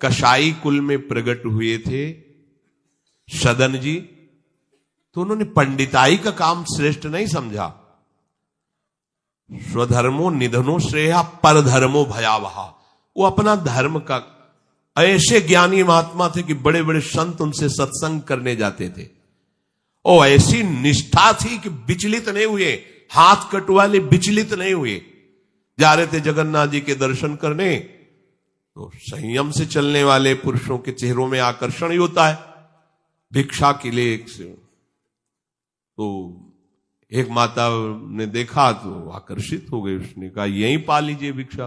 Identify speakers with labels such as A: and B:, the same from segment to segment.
A: कसाई कुल में प्रकट हुए थे सदन जी, तो उन्होंने पंडिताई का काम श्रेष्ठ नहीं समझा। स्वधर्मो निधनो श्रेया परधर्मो भयावहा। वो अपना धर्म का, ऐसे ज्ञानी महात्मा थे कि बड़े बड़े संत उनसे सत्संग करने जाते थे, और ऐसी निष्ठा थी कि विचलित नहीं हुए, हाथ कटवाले विचलित नहीं हुए। जा रहे थे जगन्नाथ जी के दर्शन करने, तो संयम से चलने वाले पुरुषों के चेहरों में आकर्षण ही होता है। भिक्षा के लिए तो एक माता ने देखा तो आकर्षित हो गई, उसने कहा यहीं पा लीजिए भिक्षा।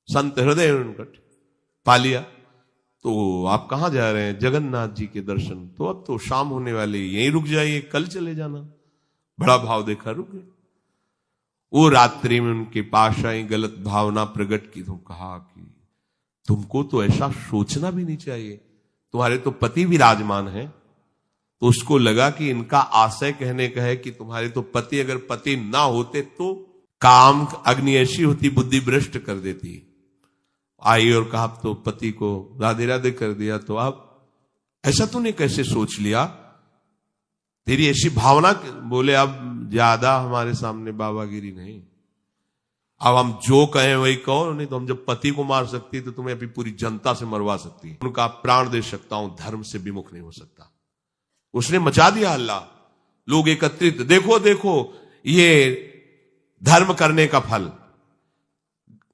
A: संत हृदय उनकट पा लिया। तो आप कहां जा रहे हैं? जगन्नाथ जी के दर्शन। तो अब तो शाम होने वाली, यहीं रुक जाइए, कल चले जाना। बड़ा भाव देखा, रुक गए। वो रात्रि में उनके पास आई, गलत भावना प्रकट की, तो कहा कि तुमको तो ऐसा सोचना भी नहीं चाहिए, तुम्हारे तो पति विराजमान है। तो उसको लगा कि इनका आशय कहने का है कि तुम्हारे तो पति, अगर पति ना होते तो काम अग्नि ऐसी होती, बुद्धि भ्रष्ट कर देती। आई और कहा तो पति को राधे राधे कर दिया, तो आप ऐसा तूने कैसे सोच लिया, तेरी ऐसी भावना। बोले अब ज्यादा हमारे सामने बाबागिरी नहीं, अब हम जो कहें वही कहो, नहीं तो हम जब पति को मार सकती तो तुम्हें अभी पूरी जनता से मरवा सकती है। उनका प्राण दे सकता हूं, धर्म से विमुख नहीं हो सकता। उसने मचा दिया हल्ला, लोग एकत्रित, देखो देखो ये धर्म करने का फल।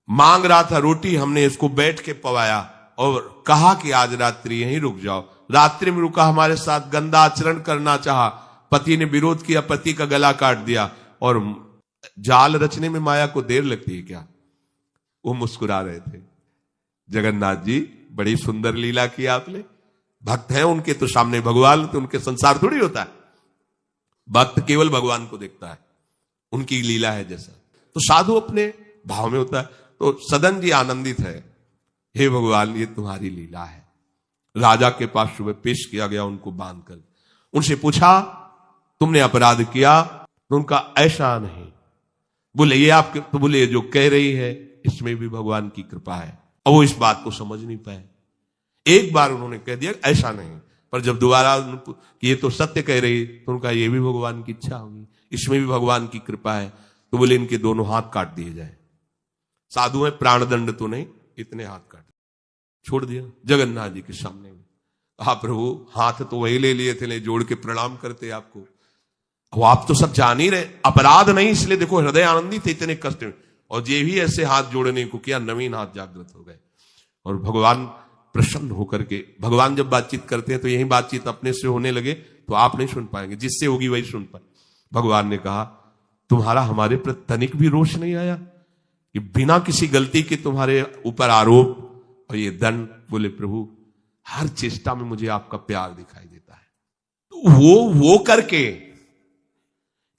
A: मांग रहा था रोटी, हमने इसको बैठ के पवाया और कहा कि आज रात्रि यहीं रुक जाओ। रात्रि में रुका, हमारे साथ गंदा आचरण करना चाहा, पति ने विरोध किया, पति का गला काट दिया। और जाल रचने में माया को देर लगती है क्या? वो मुस्कुरा रहे थे। जगन्नाथ जी बड़ी सुंदर लीला की आपने, भक्त हैं उनके तो सामने भगवान, तो उनके संसार थोड़ी होता है। भक्त केवल भगवान को देखता है, उनकी लीला है जैसा। तो साधु अपने भाव में होता है। तो सदन जी आनंदित है, हे भगवान ये तुम्हारी लीला है। राजा के पास सुबह पेश किया गया उनको बांधकर, उनसे पूछा तुमने अपराध किया? तो उनका ऐसा नहीं। बोले ये आपके, तो बोले ये जो कह रही है इसमें भी भगवान की कृपा है। और वो इस बात को समझ नहीं पाए। एक बार उन्होंने कह दिया ऐसा नहीं, पर जब दोबारा कि ये तो सत्य कह रही, तो उनका ये भी भगवान की इच्छा होगी, इसमें भी भगवान की कृपा है। तो बोले इनके दोनों हाथ काट दिए जाए। साधु है, प्राणदंड तो नहीं, इतने हाथ काट छोड़ दिया जगन्नाथ जी के सामने में। कहा प्रभु हाथ तो वही ले लिए थे, ले जोड़ के प्रणाम करते आपको। वो आप तो सब जान ही रहे, अपराध नहीं, इसलिए देखो हृदय आनंदित थे इतने कष्ट में। और ये भी ऐसे हाथ जोड़ने को किया, नवीन हाथ जागृत हो गए। और भगवान प्रसन्न होकर के, भगवान जब बातचीत करते हैं तो यही बातचीत अपने से होने लगे तो आप नहीं सुन पाएंगे, जिससे होगी वही सुन पाए। भगवान ने कहा तुम्हारा हमारे प्रति तनिक भी रोष नहीं आया कि बिना किसी गलती के तुम्हारे ऊपर आरोप और ये दंड? बोले प्रभु हर चेष्टा में मुझे आपका प्यार दिखाई देता है। तो वो करके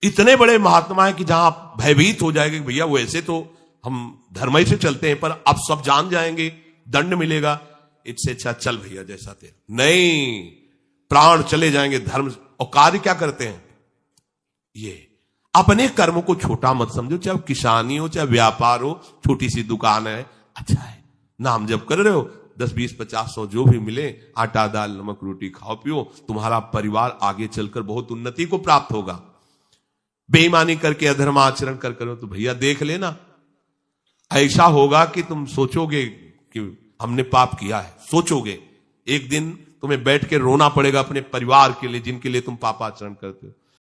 A: इतने बड़े महात्मा है कि जहां आप भयभीत हो जाएंगे कि भैया वो ऐसे तो हम धर्म से चलते हैं, पर अब सब जान जाएंगे, दंड मिलेगा, इससे अच्छा चल भैया जैसा थे। नहीं, प्राण चले जाएंगे धर्म। और कार्य क्या करते हैं? ये अपने कर्म को छोटा मत समझो, चाहे किसानी हो, चाहे व्यापार हो, छोटी सी दुकान है, अच्छा है, नाम जप कर रहे हो, 10, 20, 50, 100 जो भी मिले, आटा दाल नमक रोटी खाओ पियो, तुम्हारा परिवार आगे चलकर बहुत उन्नति को प्राप्त होगा। बेईमानी करके अधर्म आचरण कर करो तो भैया देख लेना, ऐसा होगा कि तुम सोचोगे कि हमने पाप किया है। सोचोगे एक दिन तुम्हें बैठ के रोना पड़ेगा अपने परिवार के लिए, जिनके लिए तुम पाप आचरण करते हो।